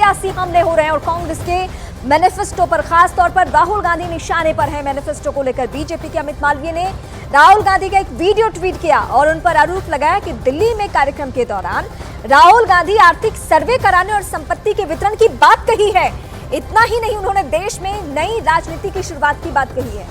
सियासी हमले हो रहे हैं और कांग्रेस के मैनिफेस्टो पर, खास तौर पर राहुल गांधी निशाने पर है। मैनिफेस्टो को लेकर बीजेपी के अमित मालवीय ने राहुल गांधी का एक वीडियो ट्वीट किया और उन पर आरोप लगाया कि दिल्ली में कार्यक्रम के दौरान राहुल गांधी आर्थिक सर्वे कराने और संपत्ति के वितरण की बात कही है। इतना ही नहीं, उन्होंने देश में नई राजनीति की शुरुआत की बात कही है।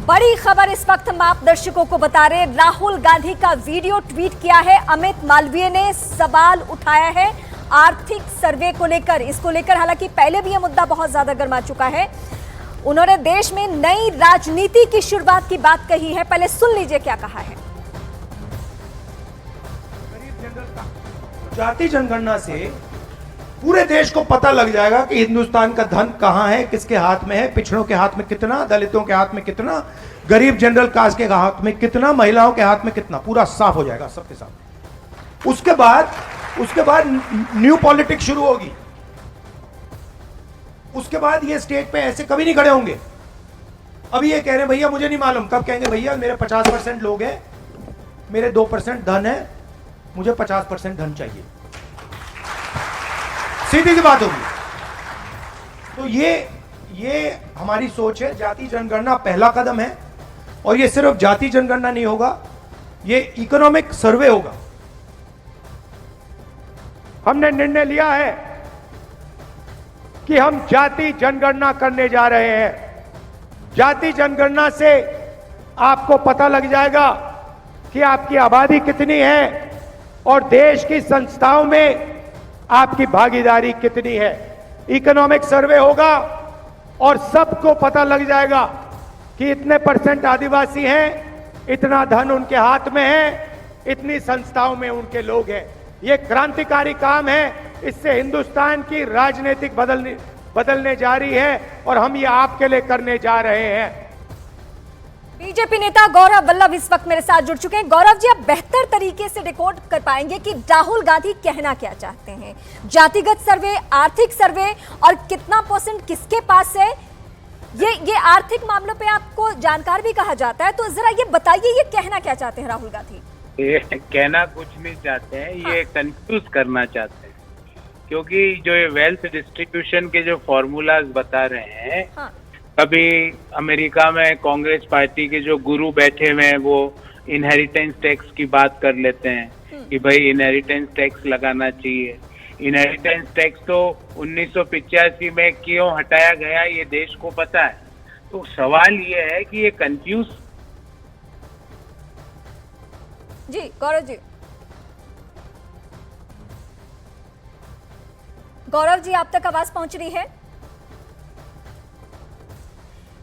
बड़ी खबर इस वक्त हम आप दर्शकों को बता रहे, राहुल गांधी का वीडियो ट्वीट किया है अमित मालवीय ने। सवाल उठाया है आर्थिक सर्वे को लेकर। इसको लेकर हालांकि पहले भी यह मुद्दा बहुत ज्यादा गर्मा चुका है। उन्होंने देश में नई राजनीति की शुरुआत की बात कही है। पहले सुन लीजिए क्या कहा है। जाति जनगणना से पूरे देश को पता लग जाएगा कि हिंदुस्तान का धन कहां है, किसके हाथ में है, पिछड़ों के हाथ में कितना, दलितों के हाथ में कितना, गरीब जनरल कास्ट के हाथ में कितना, महिलाओं के हाथ में कितना, पूरा साफ हो जाएगा सबके साथ। उसके बाद न्यू पॉलिटिक्स शुरू होगी। उसके बाद ये स्टेज पे ऐसे कभी नहीं खड़े होंगे। अभी ये कह रहे हैं भैया मुझे नहीं मालूम, कब कहेंगे भैया मेरे 50% लोग हैं, मेरे 2% धन है, मुझे 50% धन चाहिए। सीधी सी बात होगी। तो ये हमारी सोच है। जाति जनगणना पहला कदम है और ये सिर्फ जाति जनगणना नहीं होगा, ये इकोनॉमिक सर्वे होगा। हमने निर्णय लिया है कि हम जाति जनगणना करने जा रहे हैं। जाति जनगणना से आपको पता लग जाएगा कि आपकी आबादी कितनी है और देश की संस्थाओं में आपकी भागीदारी कितनी है। इकोनॉमिक सर्वे होगा और सबको पता लग जाएगा कि इतने % आदिवासी हैं, इतना धन उनके हाथ में है, इतनी संस्थाओं में उनके लोग हैं। ये क्रांतिकारी काम है। इससे हिंदुस्तान की राजनीतिक बदलने जा रही है और हम ये आपके लिए करने जा रहे हैं। बीजेपी नेता गौरव वल्लभ इस वक्त मेरे साथ जुड़ चुके हैं। गौरव जी, आप बेहतर तरीके से रिकॉर्ड कर पाएंगे कि राहुल गांधी कहना क्या चाहते हैं। जातिगत सर्वे, आर्थिक सर्वे और कितना % किसके पास है, ये आर्थिक मामलों पे आपको जानकार भी कहा जाता है। तो जरा ये बताइए, ये कहना क्या चाहते हैं राहुल गांधी? ये कहना कुछ नहीं चाहते हैं, ये कंफ्यूज करना चाहते हैं। क्योंकि जो ये वेल्थ डिस्ट्रीब्यूशन के जो फॉर्मूलाज बता रहे हैं, कभी अमेरिका में कांग्रेस पार्टी के जो गुरु बैठे हुए हैं वो इनहेरिटेंस टैक्स की बात कर लेते हैं कि भाई इनहेरिटेंस टैक्स लगाना चाहिए। इनहेरिटेंस टैक्स तो 1985 में क्यों हटाया गया ये देश को पता है। तो सवाल ये है कि ये कंफ्यूज। जी गौरव जी, गौरव जी आप तक आवाज पहुंच रही है?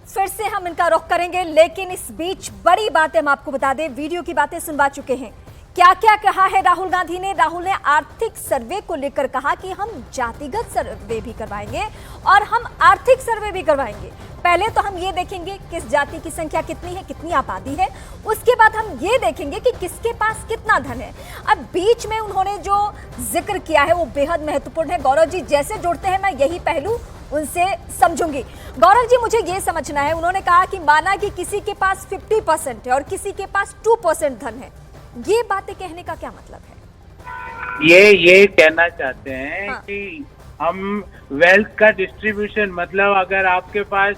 फिर से हम इनका रुख करेंगे, लेकिन इस बीच बड़ी बातें हम आपको बता दें। वीडियो की बातें सुनवा चुके हैं। क्या क्या कहा है राहुल गांधी ने? राहुल ने आर्थिक सर्वे को लेकर कहा कि हम जातिगत सर्वे भी करवाएंगे और हम आर्थिक सर्वे भी करवाएंगे। पहले तो हम ये देखेंगे किस जाति की संख्या कितनी है, कितनी आबादी है। उसके बाद हम ये देखेंगे कि किसके पास कितना धन है। अब बीच में उन्होंने जो जिक्र किया है वो बेहद महत्वपूर्ण है। गौरव जी जैसे जोड़ते हैं मैं यही पहलू उनसे समझूंगी। गौरव जी मुझे ये समझना है, उन्होंने कहा कि माना कि किसी के पास 50% है और किसी के पास 2% धन है। ये बातें कहने का क्या मतलब है? ये कहना चाहते हैं कि हम वेल्थ का डिस्ट्रीब्यूशन, मतलब अगर आपके पास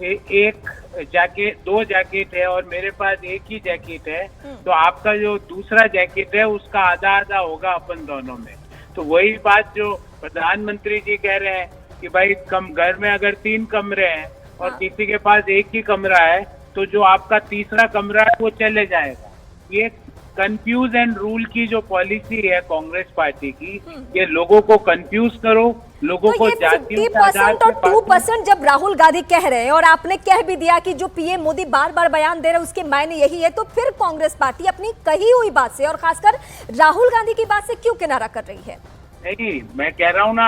एक जैकेट, 2 जैकेट है और मेरे पास एक ही जैकेट है, तो आपका जो दूसरा जैकेट है उसका आधा आधा होगा अपन दोनों में। तो वही बात जो प्रधानमंत्री जी कह रहे हैं कि भाई घर में अगर 3 कमरे हैं और किसी के पास एक ही कमरा है, तो जो आपका तीसरा कमरा है वो चले जाएगा। ये कंफ्यूज एंड रूल की जो पॉलिसी है कांग्रेस पार्टी की, ये लोगों को कंफ्यूज करो, लोगों को जातियों के आधार पर 2% जब राहुल गांधी कह रहे हैं और आपने कह भी दिया कि जो पीएम मोदी बार बार बयान दे रहे हैं उसके मायने यही है, तो फिर कांग्रेस पार्टी अपनी कही हुई बात से और खासकर राहुल गांधी की बात से क्यों किनारा कर रही है? नहीं, मैं कह रहा हूँ ना,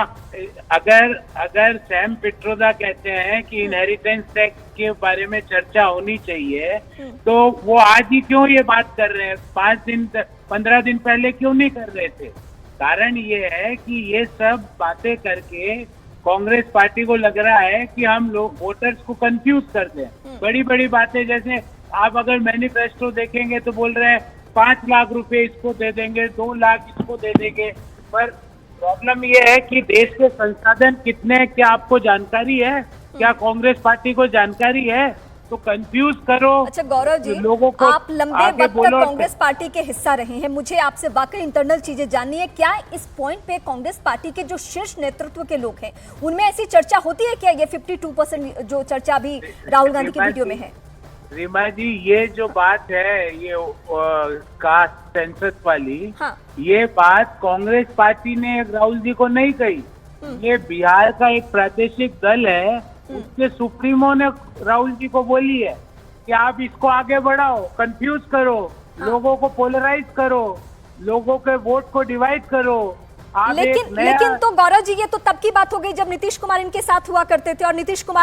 अगर सैम पिट्रोदा कहते हैं कि इनहेरिटेंस टैक्स के बारे में चर्चा होनी चाहिए, तो वो आज ही क्यों ये बात कर रहे हैं? 15 दिन पहले क्यों नहीं कर रहे थे? कारण ये है कि ये सब बातें करके कांग्रेस पार्टी को लग रहा है कि हम लोग वोटर्स को कंफ्यूज करते हैं। बड़ी बड़ी बातें, जैसे आप अगर मैनिफेस्टो देखेंगे तो बोल रहे हैं 5 लाख रुपए इसको दे देंगे, 2 लाख इसको दे देंगे। पर प्रॉब्लम ये है कि देश के संसाधन कितने हैं, क्या आपको जानकारी है? क्या कांग्रेस पार्टी को जानकारी है? तो कंफ्यूज करो। अच्छा गौरव जी, लोगों को आप लंबे आगे वक्त तक बोलो। कांग्रेस पार्टी के हिस्सा रहे हैं, मुझे आपसे वाकई इंटरनल चीजें जाननी है। क्या इस पॉइंट पे कांग्रेस पार्टी के जो शीर्ष नेतृत्व के लोग हैं उनमें ऐसी चर्चा होती है क्या? ये 52% जो चर्चा अभी राहुल गांधी की वीडियो में है। रीमा जी, ये जो बात है, ये कास्ट सेंसस वाली, हाँ। ये बात कांग्रेस पार्टी ने राहुल जी को नहीं कही। ये बिहार का एक प्रादेशिक दल है, उसके सुप्रीमो ने राहुल जी को बोली है कि आप इसको आगे बढ़ाओ, कंफ्यूज करो, लोगों को पोलराइज करो, लोगों के वोट को डिवाइड करो। आप लेकिन तो गौरव जी, ये तो तब की बात हो गई जब नीतीश कुमार इनके साथ हुआ करते थे और नीतीश कुमार